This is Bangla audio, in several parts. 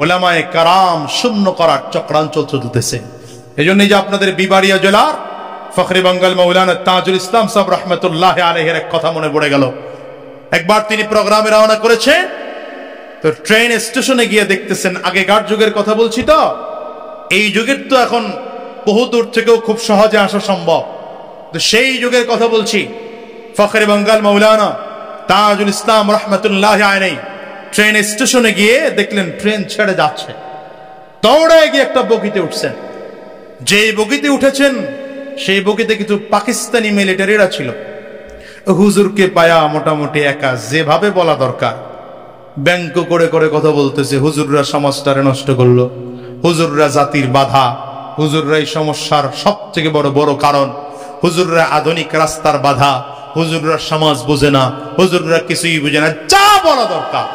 উলামায়ে কারাম শূন্য করার চক্রান্ত চলতেছে। এই জন্য যে আপনাদের বিবাড়িয়া জেলার ফখরে বাঙ্গাল মাওলানা তাজুল ইসলাম সাহেব রহমতুল্লাহ আলাইহির এক কথা মনে পড়ে গেল। একবার তিনি প্রোগ্রামে রওনা করেছেন, তো ট্রেন স্টেশনে গিয়ে দেখতেছেন, আগেকার যুগের কথা বলছি, তো এই যুগের তো এখন বহু দূর থেকেও খুব সহজে আসা সম্ভব, তো সেই যুগের কথা বলছি। ফখরে বাঙ্গাল মাওলানা তাজুল ইসলাম রহমতুল্লাহ আলাইহি ট্রেন স্টেশনে গিয়ে দেখলেন ট্রেন ছেড়ে যাচ্ছে, দৌড়ে গিয়ে একটা বগিতে উঠছেন। যেই বগিতে উঠেছেন সেই বগিতে কিছু পাকিস্তানি মিলিটারিরা ছিল। হুজুরকে পায়া মোটামুটি একা যেভাবে বলা দরকার ব্যঙ্গ করে করে কথা বলতেছে। হুজুররা সমাজটারে নষ্ট করলো, হুজুররা জাতির বাধা, হুজুররা এই সমস্যার সব থেকে বড় বড় কারণ, হুজুররা আধুনিক রাস্তার বাধা, হুজুররা সমাজ বোঝে না, হুজুররা কিছুই বুঝে না, যা বলা দরকার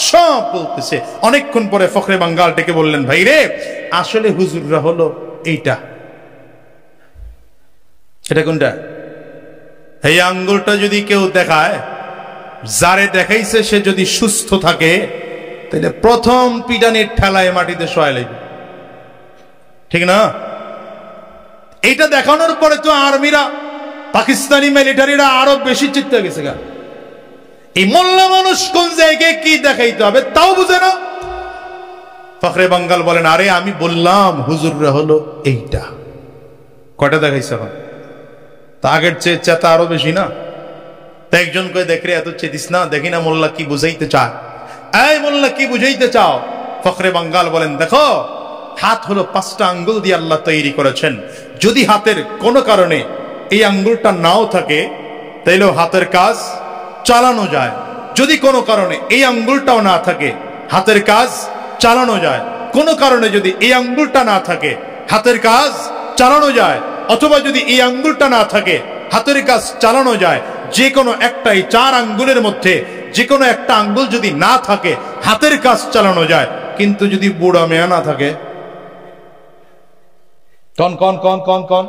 সব বলতেছে। অনেকক্ষণ পরে ফখরে বাঙ্গাল ডেকে বললেন, ভাই রে, আসলে হুজুররা হলো এইটা। এটা কোনটা? এই আঙ্গুলটা যদি কেউ দেখায়, যারে দেখাইছে সে যদি সুস্থ থাকে, তাহলে প্রথম পিটানির ঠেলায় মাটিতে শোয়া লাগবে, ঠিক না? এইটা দেখানোর পরে তো আর্মিরা, পাকিস্তানি মিলিটারিরা আরো বেশি চিত্তে গেছে গা। এই মোল্লা মানুষ কোন জায়গায় কি দেখাইতে হবে তাও বুঝে না। ফখরে বাঙ্গাল বলেন, আরে আমি বললাম হুজুররা হলো এইটা। কয়টা দেখাইছে এখন? তা আগের চেয়ে চেতা আরো বেশি না? তা একজন কয়ে, দেখ রে, এত চেতিস না, দেখি না মোল্লা কি বুঝাইতে চায়। এই মোল্লা কি বুঝাইতে চাও? ফখরে বাঙ্গাল বলেন, দেখো, হাত হলো 5টা আঙ্গুল দিয়ে আল্লাহ তৈরি করেছেন। যদি হাতের কোনো কারণে এই আঙ্গুলটা নাও থাকে, তাইলেও হাতের কাজ চালানো যায়। যদি কোনো কারণে এই আঙ্গুলটাও না থাকে, হাতের কাজ চালানো যায়। কোনো কারণে যদি এই আঙ্গুলটা না থাকে, হাতের কাজ চালানো যায়। অথবা যদি এই আঙ্গুলটা না থাকে, হাতের কাজ চালানো যায়। যে কোনো একটা, এই 4 আঙ্গুলের মধ্যে যে কোনো একটা আঙ্গুল যদি না থাকে, হাতের কাজ চালানো যায়। কিন্তু যদি বুড়া মেয়া না থাকে, কন কন কন কন কন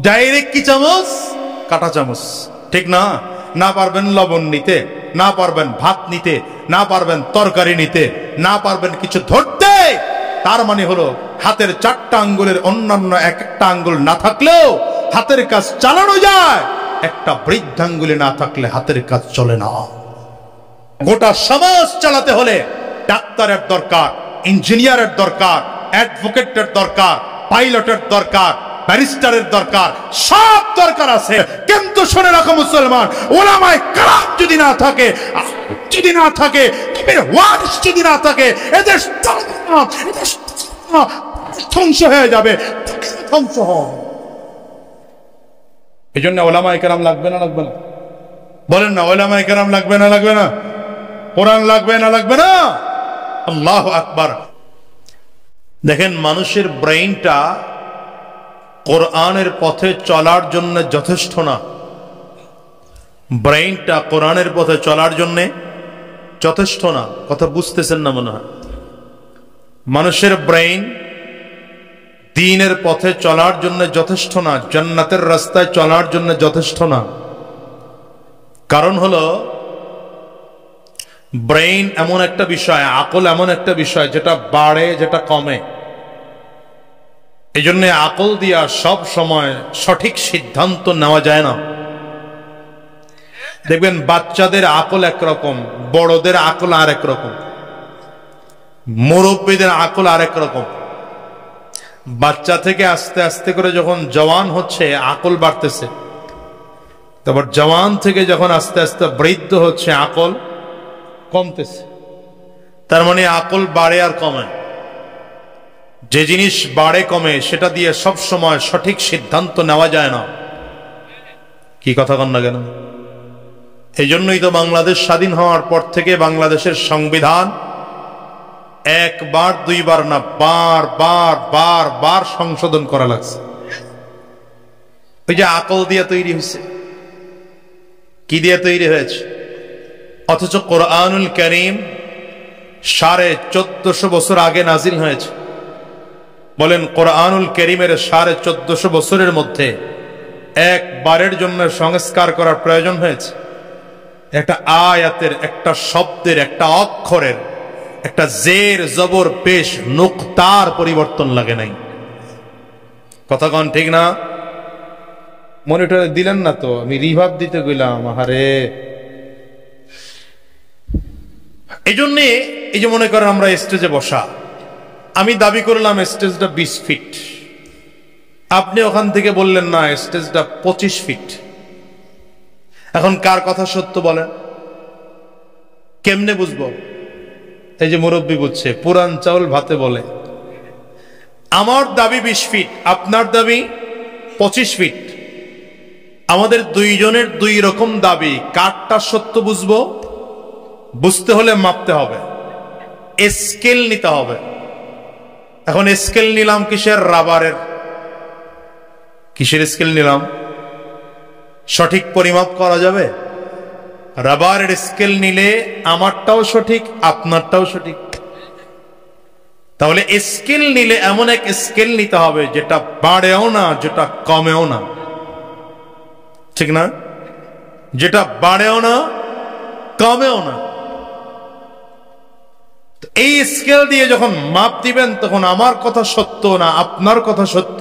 ডাইরেক্ট কি চামচ? কাটা চামচ, ঠিক না? না পারবেন লবণ নিতে, না পারবেন ভাত নিতে, না পারবেন তরকারি নিতে, না পারবেন কিছু ধরতে। তার মানে হলো হাতের 4টা আঙ্গুলের অন্যান্য একটা আঙ্গুল না থাকলেও হাতের কাজ চালানো যায়। একটা বৃদ্ধাঙ্গুলে না থাকলে হাতের কাজ চলে না। গোটা সমাজ চালাতে হলে ডাক্তারের দরকার, ইঞ্জিনিয়ারের দরকার, অ্যাডভোকেটের দরকার, পাইলটের দরকার, ব্যারিস্টারের দরকার, সব দরকার আছে। কিন্তু শুনে রাখো মুসলমান, উলামায়ে কেরাম যদি না থাকে, যদি না থাকে, ওয়ারিস যদি না থাকে, এদের ধ্বংস হয়ে যাবে, ধ্বংস হবে। এই জন্য উলামায়ে কেরাম লাগবে না লাগবে না? বলেন না, উলামায়ে কেরাম লাগবে না লাগবে না? কোরআন লাগবে না লাগবে না? আল্লাহু আকবার। দেখেন, মানুষের ব্রেইনটা কোরআনের পথে চলার জন্য যথেষ্ট না। ব্রেইনটা কোরআনের পথে চলার জন্য যথেষ্ট না। কথা বুঝতেছেন না মনে হয়। মানুষের ব্রেইন দ্বীনের পথে চলার জন্য যথেষ্ট না, জান্নাতের রাস্তায় চলার জন্য যথেষ্ট না। কারণ হলো, ব্রেইন এমন একটা বিষয়, আকল এমন একটা বিষয় যেটা বাড়ে, যেটা কমে। এই জন্য আকল দিয়া সব সময় সঠিক সিদ্ধান্ত নেওয়া যায় না। দেখবেন বাচ্চাদের আকল একরকম, বড়দের আকল আর এক রকম, মুরব্বীদের আকল আর এক রকম। বাচ্চা থেকে আস্তে আস্তে করে যখন জওয়ান হচ্ছে, আকল বাড়তেছে। তারপর জওয়ান থেকে যখন আস্তে আস্তে বৃদ্ধ হচ্ছে, আকল কমতেছে। তার মানে আকল বাড়ে আর কমে। যে জিনিস বাড়ে কমে সেটা দিয়ে সব সময় সঠিক সিদ্ধান্ত নেওয়া যায় না। কি কথা কন না কেন? এই জন্যই তো বাংলাদেশ স্বাধীন হওয়ার পর থেকে বাংলাদেশের সংবিধান একবার দুইবার না, বার বার বার বার সংশোধন করা লাগছে। ওই যে আকল দিয়ে তৈরি হয়েছে। কি দিয়ে তৈরি হয়েছে? অথচ কোরআনুল কারীম 1450 বছর আগে নাজিল হয়েছে। বলেন, কোরআনুল কারীমের 1450 বছরের মধ্যে একবারের জন্য সংস্কার করার প্রয়োজন হয়েছে? একটা আয়াতের, একটা শব্দের, একটা অক্ষরের একটা জের জবর পেশ নুক্তার পরিবর্তন লাগে নাই। কথা কন ঠিক না? মনিটরে দিলেন না তো, আমি রিভাব দিতে গেলাম। আহারে, এই জন্যে এই যে মনে করেন আমরা স্টেজে বসা, আমি দাবি করলাম স্টেজটা 20 ফিট, আপনি ওখান থেকে বললেন না স্টেজটা 25 ফিট। এখন কার কথা সত্য বলেন? কেমনে বুঝবো? এই যে মুরব্বী বুঝছে, পুরান চাউল ভাতে বলে। আমার দাবি 20 ফিট, আপনার দাবি 25 ফিট। আমাদের দুইজনের দুই রকম দাবি, কারটা সত্য বুঝবো? বুঝতে হলে মাপতে হবে, স্কেল নিতে হবে। এখন স্কেল নিলাম কিসের? রাবারের। কিসের স্কেল নিলাম? সঠিক পরিমাপ করা যাবে? রাবারের স্কেল নিলে আমারটাও সঠিক, আপনারটাও সঠিক। তাহলে স্কেল নিলে এমন এক স্কেল নিতে হবে যেটা বাড়েও না, যেটা কমেও না, ঠিক না? যেটা বাড়েও না, কমেও না। এই স্কেল দিয়ে যখন মাপ দিবেন, তখন আমার কথা সত্য না আপনার কথা সত্য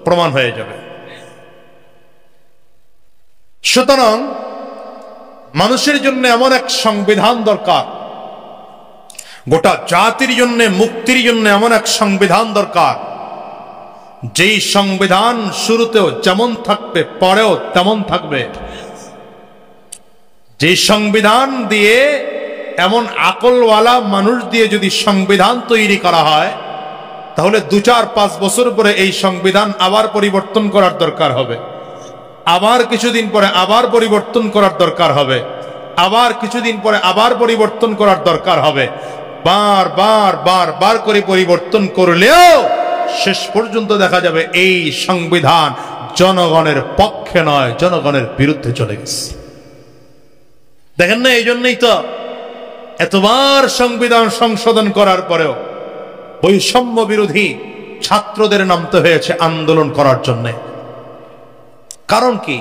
প্রমাণ হয়ে যাবে। সুতরাং মানুষের জন্য এমন এক সংবিধান দরকার, গোটা জাতির জন্য মুক্তির জন্য এমন এক সংবিধান দরকার, যেই সংবিধান শুরুতেও যেমন থাকবে, পরেও তেমন থাকবে। যেই সংবিধান দিয়ে, এমন আকলওয়ালা মানুষ দিয়ে যদি সংবিধান তৈরি করা হয়, তাহলে 2-4-5 বছর পরে এই সংবিধান আবার পরিবর্তন করার দরকার হবে, আবার কিছুদিন পরে আবার পরিবর্তন করার দরকার হবে, আবার কিছুদিন পরে আবার পরিবর্তন করার দরকার হবে। বার করে পরিবর্তন করলেও শেষ পর্যন্ত দেখা যাবে এই সংবিধান জনগণের পক্ষে নয়, জনগণের বিরুদ্ধে চলে গেছে। দেখেন না, এই জন্যই তো এতবার সংবিধান সংশোধন করার পরেও বৈষম্য বিরোধী ছাত্রদের নামতে হয়েছে আন্দোলন করার জন্য। কারণ কি?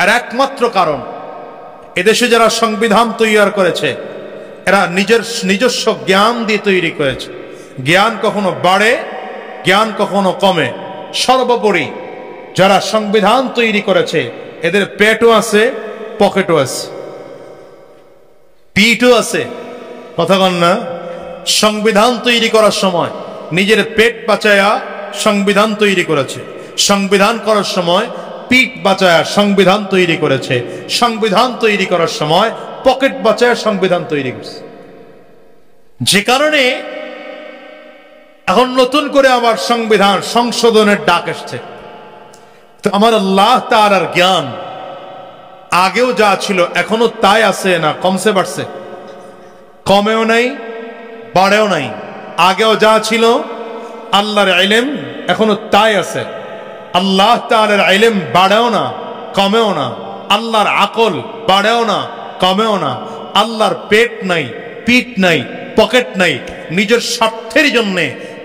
আর একমাত্র কারণ, এদেশে যারা সংবিধান তৈরি করেছে এরা নিজস্ব জ্ঞান দিয়ে তৈরি করেছে। জ্ঞান কখনো বাড়ে, জ্ঞান কখনো কমে। সর্বোপরি যারা সংবিধান তৈরি করেছে এদের পেটও আছে, পকেটও আছে, পিঠও আছে। কথা বল না? সংবিধান তৈরি করার সময় নিজের পেট বাঁচায়া সংবিধান তৈরি করেছে, সংবিধান করার সময় পিঠ বাঁচায়া সংবিধান তৈরি করেছে, সংবিধান তৈরি করার সময় পকেট বাঁচায়া সংবিধান তৈরি করছে। যে কারণে এখন নতুন করে আবার সংবিধান সংশোধনের ডাক এসছে। তো আমার আল্লাহ তাআলার জ্ঞান আগেও যা ছিল এখনো তাই আছে না কমছে বাড়ছে? কমেও নাই, বাড়েও নাই। আগেও যা ছিল আল্লাহর ইলম এখনো তাই আছে। আল্লাহ তাআলার ইলম বাড়েও না, কমেও না। আল্লাহর আকল বাড়েও না, কমেও না। আল্লাহর পেট নাই, পিঠ নাই, পকেট নাই। নিজের স্বার্থের জন্য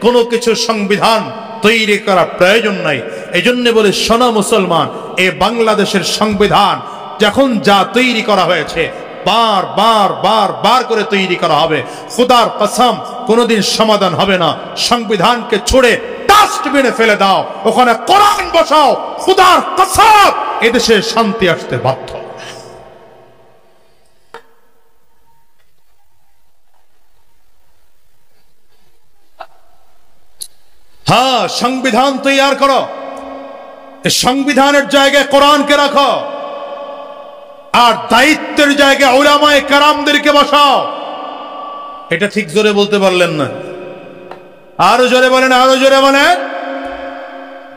কোনো কিছু সংবিধান তৈরি করার প্রয়োজন নাই। এই জন্য বলে শোনা মুসলমান, এই বাংলাদেশের সংবিধান যখন যা তৈরি করা হয়েছে বার করে তৈরি করা হবে। খুদার কসম কোনোদিন সমাধান হবে না। সংবিধানকে ছুড়ে ডাস্টবিনে ফেলে দাও, ওখানে কোরআন বসাও, খুদার কসম এদেশে শান্তি আসতে বাধ্য। হ্যাঁ, সংবিধান তৈরি করো, সংবিধানের জায়গায় কোরআনকে রাখো, আর দায়িত্বের জায়গায় উলামায়ে কেরামদেরকে বসাও। এটা ঠিক জোরে বলতে পারলেন না? আরো জোরে বলেন, আরো জোরে বলেন।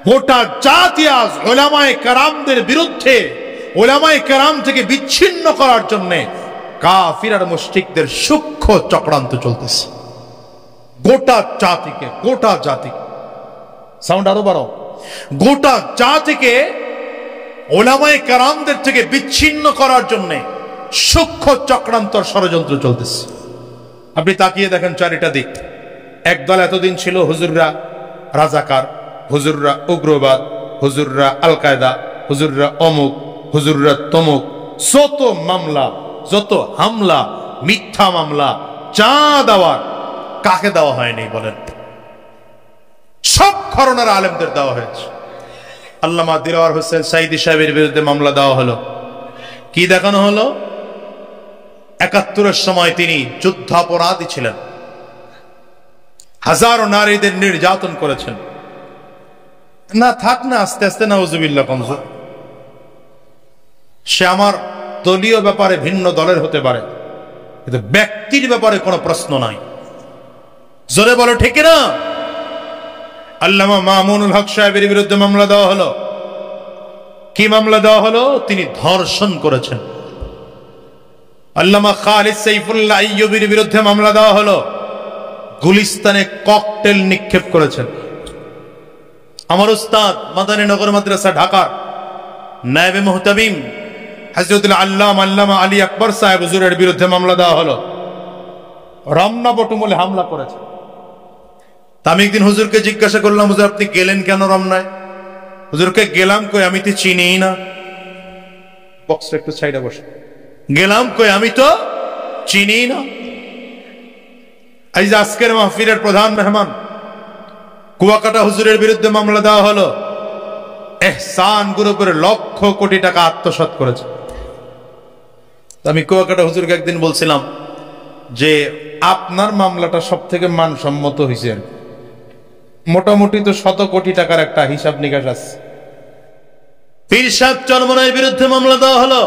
গোটা জাতি আজ উলামায়ে কেরামদের বিরুদ্ধে, উলামায়ে কেরাম থেকে বিচ্ছিন্ন করার জন্য কাফির আর মুশরিকদের সূক্ষ্ম চক্রান্ত চলতেছে। গোটা জাতিকে সাউন্ড আরো বাড়াও। গোটা জাতিকে উলামায়ে কেরামদের থেকে বিচ্ছিন্ন করার জন্য সূক্ষ্ম চক্রান্তর ষড়যন্ত্র চলতেছে। আপনি তাকিয়ে দেখেন চারিটা দিক। একদল এতদিন ছিল হুজুররা রাজাকার, হুজুররা উগ্রবাদ, হুজুররা আল কায়দা, হুজুররা অমুক, হুজুররা তমুক। যত মামলা, যত হামলা, মিথ্যা মামলা, চা দেওয়ার কাকে দেওয়া হয়নি বলেন? সব ঘরানার আলেমদের দেওয়া হয়েছে। আল্লামা দিলওয়ার হোসেন সাইদি সাহেবের বিরুদ্ধে মামলা দেওয়া হলো। কি দেখানো হলো? ৭১-এর সময় তিনি যুদ্ধাপরাধী ছিলেন, হাজারো নারীদের নির্যাতন করেছেন। না থাক না, আস্তে আস্তে নাউজুবিল্লাহ কমজোর। সে আমার দলীয় ব্যাপারে ভিন্ন দলের হতে পারে, কিন্তু ব্যক্তির ব্যাপারে কোনো প্রশ্ন নাই। জোরে বলো ঠিক না? আল্লামা মামুনুল হক সাহেবের বিরুদ্ধে মামলা দেওয়া হলো। কি মামলা দেওয়া হলো? তিনি ধর্ষণ করেছেন। আল্লামা খালিদ সাইফুল্লাহ আইয়ুবীর বিরুদ্ধে মামলা দেওয়া হলো, গুলিস্তানে ককটেল নিক্ষেপ করেছেন। আমার উস্তাদ মাদানী নগর মাদ্রাসা ঢাকার নায়েবে মুহতামিম হযরতুল আল্লামা আলী আকবর সাহেব হুজুরের বিরুদ্ধে মামলা দেওয়া হলো, রমনা বটমূলে হামলা করেছে। আমি একদিন হুজুরকে জিজ্ঞাসা করলাম, হুজুর আপনি গেলেন কেন রমনায়? হুজুরকে গেলাম কই, আমি তো চিনিই না। বক্সটা একটু সাইডে বসে। গেলাম কই, আমি তো চিনিই না। এই যে আজকের মাহফিলের প্রধান মেহমান কুয়াকাটা হুজুরের বিরুদ্ধে মামলা দেওয়া হলো, এহসান গ্রুপের লক্ষ কোটি টাকা আত্মসাৎ করেছে। আমি কুয়াকাটা হুজুরকে একদিন বলছিলাম যে আপনার মামলাটা সব থেকে মানসম্মত হয়েছে, মোটামুটি তো 100 কোটি টাকার একটা হিসাব নিকাশ আছে। পীর সাহেব চরমনাইয়ের বিরুদ্ধে মামলা দেওয়া হলো,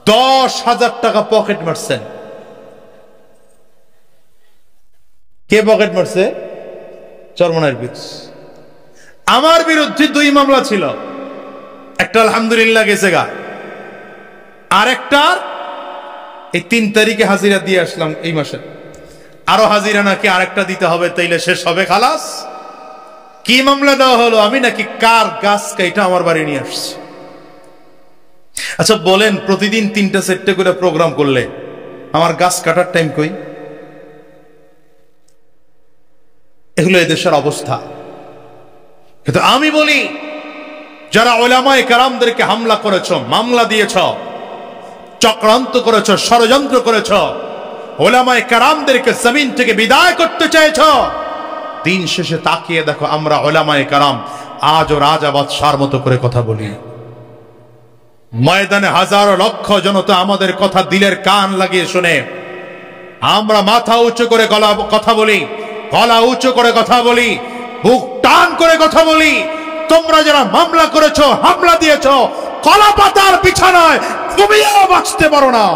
10,000 টাকা পকেট মারছেন। কে পকেট মারছে? চরমনাইয়ের বিরুদ্ধে। আমার বিরুদ্ধে 2 মামলা ছিল, একটা আলহামদুলিল্লাহ গেছে গা, আর একটা এই 3 তারিখে হাজিরা দিয়ে আসলাম এই মাসে। আরো হাজিরা নাকি আরেকটা দিতে হবে, তাইলে শেষ হবে খালাস। কি মামলা দেওয়া হলো? আমি নাকি কার গাছ কাইটা আমার বাড়ি নিয়ে আসছি। আচ্ছা বলেন, প্রতিদিন 3টা-4টে করে প্রোগ্রাম করলে আমার গাছ কাটার টাইম কই? এগুলো এদেশের অবস্থা। কিন্তু আমি বলি, যারা উলামায়ে কেরামদেরকে হামলা করেছ, মামলা দিয়েছ, চক্রান্ত করেছ, ষড়যন্ত্র করেছ, উলামায়ে কেরামদেরকে জমিন থেকে বিদায় করতে চেয়েছ, দিন শেষে তাকিয়ে দেখো আমরা উলামায়ে কেরাম আজও রাজা বাদশার মতো করে কথা বলি। ময়দানে হাজারো লক্ষ জনতা আমাদের কথা দিলের কান লাগিয়ে শুনে। আমরা মাথা উঁচু করে কথা বলি, গলা উঁচু করে কথা বলি, বুক টান করে কথা বলি। তোমরা যারা মামলা করেছ, হামলা দিয়েছ, কলা পাতার বিছানায় তুমিও বাঁচতে পারো না।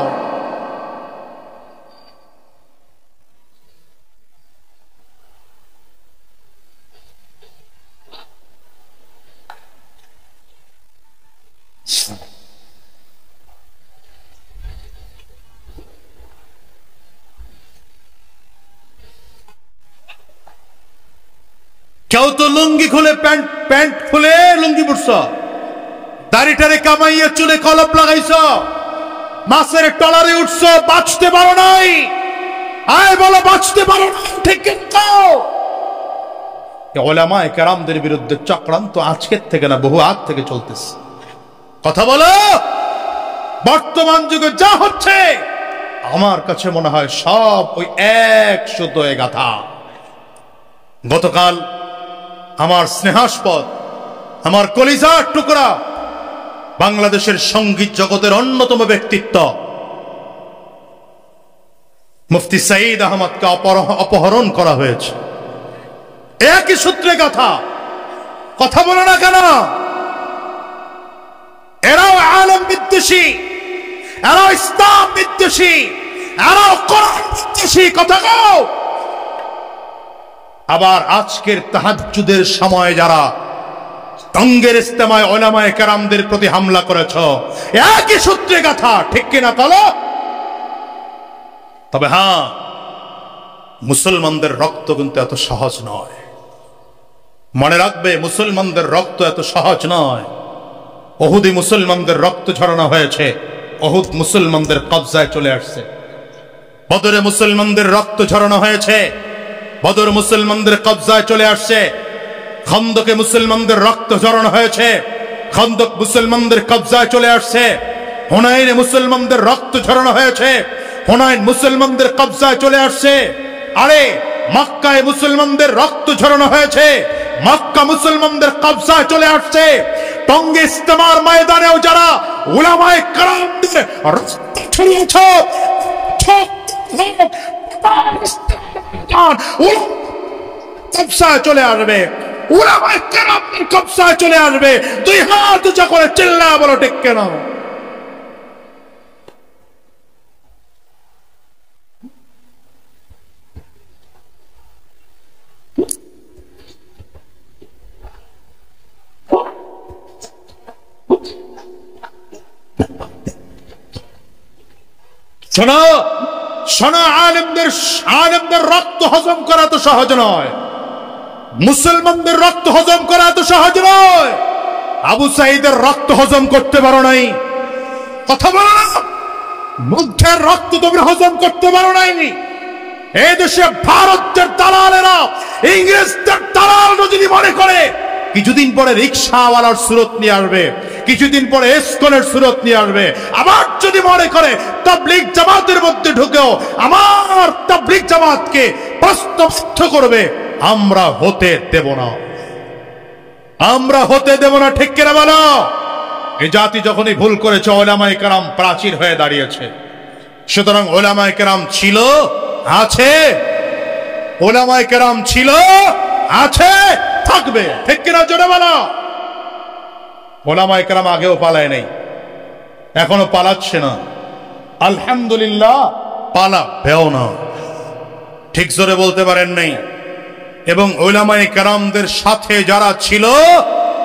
কেউ তো লুঙ্গি খুলে প্যান্ট খুলে লুঙ্গি পড়ছ, দাড়িটারে কামাইয়ে চুলে কলপ লাগাইছ, মাছের টলারে উঠছ, বাঁচতে পারো নাই। আয় বলো বাঁচতে পারো না, ঠিক কিন্তু উলামায়ে কেরামদের বিরুদ্ধে চক্রান্ত আজকের থেকে না, বহু আগ থেকে চলতেছে। কথা বলো, বর্তমান যুগে যা হচ্ছে আমার কাছে মনে হয় সব ওই 1 সুতোয় গাথা। গতকাল আমার স্নেহাস্পদ, আমার কলিজার টুকরা, বাংলাদেশের সঙ্গীত জগতের অন্যতম ব্যক্তিত্ব মুফতি সাঈদ আহমদকে অপহরণ করা হয়েছে। একই সূত্রে কথা বলো না কেন? এরাও আলেম বিদ্বেষী, এরাও ইসলাম বিদ্বেষী, এরাও কোরআন বিদ্বেষী। কথা কও। আবার আজকের তাহাজ্জুদের সময় যারা টঙ্গের ইস্তেমায় উলামায়ে কেরামদের প্রতি হামলা করেছ, একই সূত্রে গাথা, ঠিক কিনা বলো? তবে হ্যাঁ, মুসলমানদের রক্ত কিন্তু এত সহজ নয়। মনে রাখবে, মুসলমানদের রক্ত এত সহজ নয়। উহুদে মুসলমানদের রক্ত ঝরানো হয়েছে, উহুদ মুসলমানদের কবজায় চলে আসছে। বদরে মুসলমানদের রক্ত ঝরানো হয়েছে, বদর মুসলমানদের কবজায় চলে আসছে। খন্দকে মুসলমানদের রক্ত ঝরানো হয়েছে, খন্দক মুসলমানদের কবজায় চলে আসছে। হুনাইনে মুসলমানদের রক্ত ঝরানো হয়েছে, হুনাইন মুসলমানদের কবজায় চলে আসছে। আরে মক্কায় মুসলমানদের রক্ত ঝরানো হয়েছে, মক্কা মুসলমানদের কবজায় চলে আসছে। টঙ্গী ইস্তেমার ময়দানেও যারা উলামায়ে কেরামদের রক্ত ছড়িয়েছে, কবজায় চলে আসবে, উলামায়ে কেরামদের কবজায় চলে আসবে। দুই হাত উঁচা করে চিল্লা বলো ঠিক কেন? শোনো শোনো, আলেমদের রক্ত হজম করা তো সহজ নয়, মুসলমানদের রক্ত হজম করা তো সহজ নয়। আবু সাঈদের রক্ত হজম করতে পারো নাই, কথা বলো না, মুগ্ধের রক্ত তোমরা হজম করতে পারো নাই। এই দেশে ভারতের দালালেরা, ইংরেজদের দালালরা যদি মনে করে কিছুদিন পরে রিক্সাওয়ালার সুরত নিয়ে আসবে, কিছুদিন পরে এসকনের সুরত নিয়ে আসবে, আবার যদি মনে করে তাবলীগ জামাতের মধ্যে ঢুকেও আমার তাবলীগ জামাতকে প্রশ্নবিদ্ধ করবে, আমরা হতে দেব না, আমরা হতে দেব না, ঠিক কিনা বলো? এই জাতি যখনই ভুল করেছে উলামায়ে কেরাম প্রাচীর হয়ে দাঁড়িয়েছে। সুতরাং উলামায়ে কেরাম ছিল, আছে, উলামায়ে কেরাম ছিল, আছে, থাকবে, ঠিক কিনা জোরে বলো? উলামায়ে কেরাম আগেও পালায় নাই, এখনো পালাচ্ছে না, আলহামদুলিল্লাহ পালাবেও না, ঠিক জোরে বলতে পারেন নাই। এবং উলামায়ে কেরামদের সাথে যারা ছিল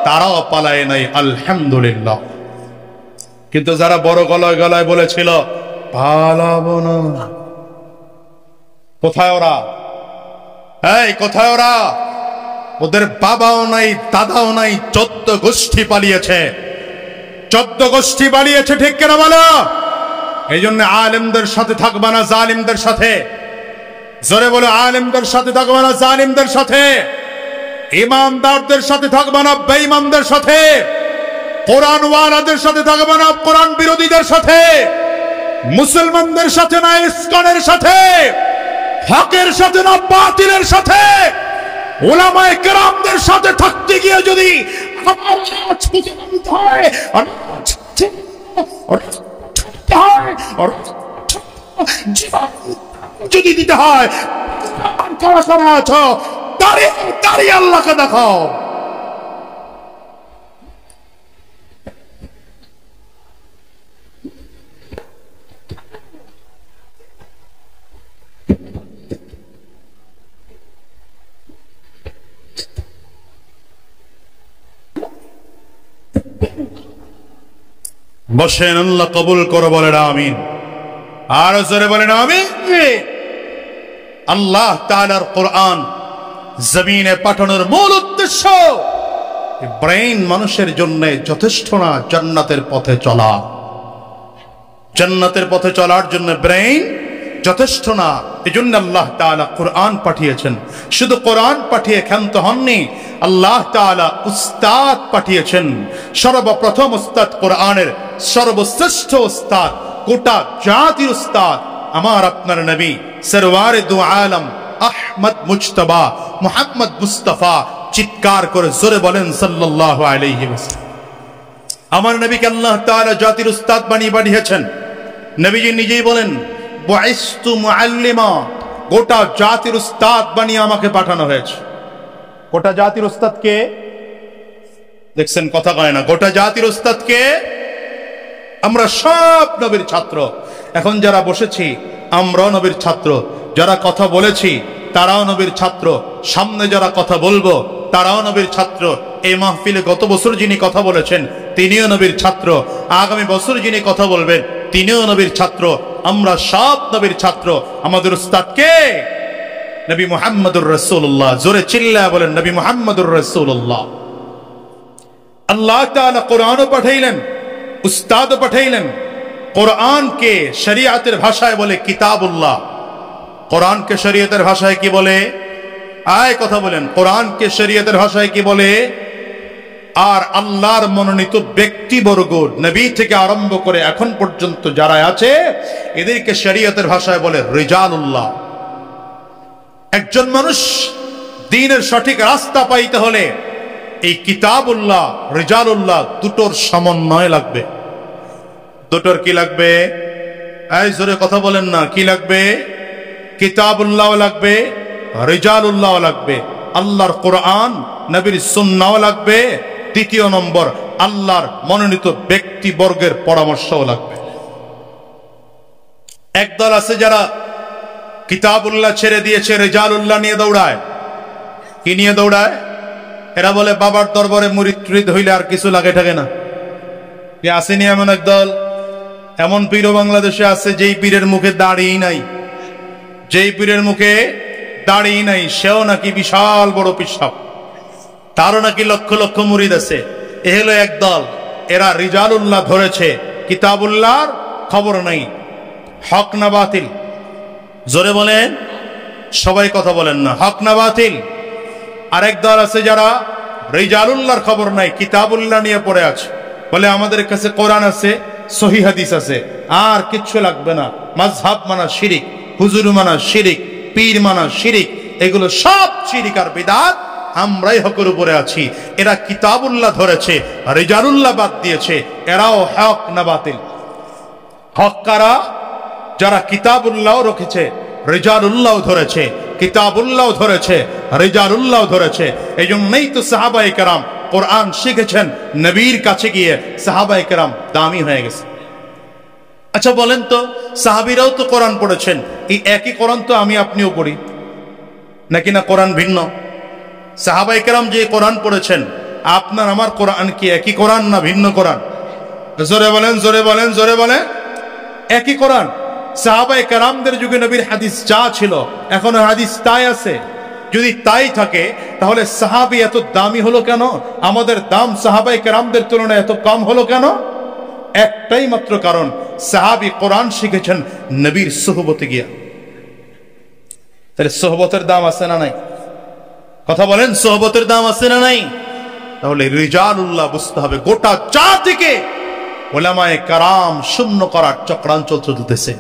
তারাও পালায় নাই, আলহামদুলিল্লাহ। কিন্তু যারা বড় গলায় গলায় বলেছিল পালাবো না, কোথায় ওরা? এই কোথায় ওরা? ওদের বাবাও নাই, দাদাও নাই, 14 গোষ্ঠী পালিয়েছে, 14 গোষ্ঠী পালিয়েছে, ঠিক কিনা বলো? এই জন্য আলেমদের সাথে থাকবা না জালিমদের সাথে, জোরে বলো, আলেমদের সাথে থাকবা না জালিমদের সাথে, ইমানদারদের সাথে থাকবা না বেঈমানদের সাথে, কোরআনওয়ালাদের সাথে থাকবা না কোরআন বিরোধীদের সাথে, মুসলমানদের সাথে না ইসকনের সাথে, হকের সাথে না বাতিলের সাথে। উলামায়ে কেরামদের সাথে থাকতে গিয়ে যদি যদি দিতে হয়, দাঁড়িয়ে দাঁড়িয়ে আল্লাহকে দেখাও। বসেন, আল্লাহ কবুল করো, বলেন আমিন, আর জোরে বলেন আমিন। আল্লাহ তাআলার কোরআন জমিনে পাঠানোর মূল উদ্দেশ্য ব্রেইন মানুষের জন্য যথেষ্ট না, জান্নাতের পথে চলা, জান্নাতের পথে চলার জন্য ব্রেইন যথেষ্ট না। এজন্য আল্লাহ তাআলা কোরআন পাঠিয়েছেন। শুধু কোরআন পাঠিয়ে ক্ষান্ত হননি, আল্লাহ তাআলা উস্তাদ পাঠিয়েছেন। সর্বপ্রথম উস্তাদ, কোরআনের সর্বশ্রেষ্ঠ উস্তাদ, গোটা জাতির উস্তাদ, আমার আপনার নবী সরওয়ারে দু আলম আহমদ মুজতবা মুহাম্মদ মুস্তাফা। চিৎকার করে জোরে বলেন সাল্লাল্লাহু আলাইহি ওয়াসাল্লাম। আমার নবীকে আল্লাহ তাআলা জাতির উস্তাদ বানিয়ে পাঠিয়েছেন। নবীজি নিজেই বলেন বুইস্তু মুআল্লিমা, গোটা জাতির উস্তাদ বানিয়ে আমাকে পাঠানো হয়েছে। গোটা জাতির উস্তাদ কে? দেখছেন, কথা কয় না, গোটা জাতির উস্তাদ কে? আমরা সব নবীর ছাত্র। এখন যারা বসেছি আমরাও নবীর ছাত্র, যারা কথা বলেছি তারাও নবীর ছাত্র, সামনে যারা কথা বলবো তারাও নবীর ছাত্র। এই মাহফিলে গত বছর যিনি কথা বলেছেন তিনিও নবীর ছাত্র, আগামী বছর যিনি কথা বলবেন তিনিও নবীর ছাত্র। আমরা সব নবীর ছাত্র। আমাদের উস্তাদ কে? নবী মুহাম্মদুর রাসূলুল্লাহ। জোরে চিল্লায়া বলেন নবী মুহাম্মদুর রাসূলুল্লাহ। আল্লাহ তাআলা কোরআনও পাঠাইলেন, উস্তাদও পাঠাইলেন। কোরআনকে শরীয়তের ভাষায় বলে কিতাবুল্লাহ। কোরআনকে শরীয়তের ভাষায় কি বলে? আয় কথা বলেন, কোরআনকে শরীয়তের ভাষায় কি বলে? আর আল্লাহর মনোনীত ব্যক্তিবর্গ নবী থেকে আরম্ভ করে এখন পর্যন্ত যারা আছে এদেরকে শরীয়তের ভাষায় বলে রিজালুল্লাহ। একজন মানুষ দ্বীনের সঠিক রাস্তা পাইতে হলে এই কিতাবুল্লাহ রিজালুল্লাহ দুটোর সমন্বয় লাগবে। দুটোর কি লাগবে? এই জোরে কথা বলেন না, কি লাগবে? কিতাবুল্লাহ লাগবে, রিজালুল্লাহ লাগবে, আল্লাহর কোরআন নবীর সুন্নাহ লাগবে। দ্বিতীয় নম্বর, আল্লাহর মনোনীত ব্যক্তিবর্গের পরামর্শও লাগবে। একদল আছে যারা কিতাবুল্লাহ ছেড়ে দিয়েছে, রিজালুল্লাহ নিয়ে দৌড়ায়। কি নিয়ে দৌড়ায়? এরা বলে বাবার দরবারে মুরিদ টুরিদ হইলে আর কিছু লাগে থাকে না। আসেনি এমন একদল, এমন পীরও বাংলাদেশে আছে যেই পীরের মুখে দাড়িই নাই, যেই পীরের মুখে দাড়ি নাই, সেও নাকি বিশাল বড় পিসাব, তারও নাকি লক্ষ লক্ষ মুরিদ আছে। এ হলো একদল, এরা রিজালুল্লাহ ধরেছে, কিতাবুল্লাহর খবর নাই। হক না বাতিল? জোরে বলেন, সবাই কথা বলেন না, হক না বাতিল? আরেক দল আছে যারা রিজালুল্লাহর খবর নাই, কিতাবুল্লাহ নিয়ে পড়ে আছে, বলে আমাদের কাছে কোরআন আছে, সহিহ হাদিস আছে, আর কিচ্ছু লাগবে না। মাযহাব মানা শিরিক, হুজুর মানা শিরিক, পীর মানা শিরিক, এগুলো সব শিরিক আর বিদআত। আমরাই হকের উপরে আছি। এরা কিতাবুল্লাহ ধরেছে, রিজালুল্লাহ বাদ দিয়েছে। এরাও হক না বাতিল? হক কারা? যারা কিতাবুল্লাহ রেখেছে, রিজালুল্লাহ ধরেছে, কিতাবুল্লাহ ধরেছে, রিজালুল্লাহ ধরেছে। এই জন্যই তো সাহাবায়ে কেরাম কোরআন শিখেছেন নবীর কাছে গিয়ে, সাহাবায়ে কেরাম দামি হয়ে গেছে। আচ্ছা বলেন তো, সাহাবীরাও তো কোরআন পড়েছেন, এই একই কোরআন তো আমি আপনিও পড়ি নাকি না? কোরআন ভিন্ন? সাহাবায়ে কেরাম যে কোরআন পড়েছেন, আপনার আমার কোরআন কি একই কোরআন না ভিন্ন কোরআন? জোরে বলেন, জোরে বলেন, জোরে বলেন। একই কোরআন। সাহাবায়ে কেরামদের যুগে নবীর হাদিস যা ছিল এখনো হাদিস তাই আছে। যদি তাই থাকে তাহলে সাহাবী এত দামি হলো কেন? আমাদের দাম সাহাবায়ে কেরামদের তুলনায় এত কম হলো কেন? একটাই মাত্র কারণ, সাহাবী কোরআন শিখেছেন নবীর সুহবতে গিয়া। তাহলে সুহবতের দাম আছে না নাই? কথা বলেন, সুহবতের দাম আছে না নাই? তাহলে রিজালুল্লাহ বুঝতে হবে। গোটা জাতিকে উলামায়ে কেরাম শূন্য করার চক্রান্ত চলতেছে।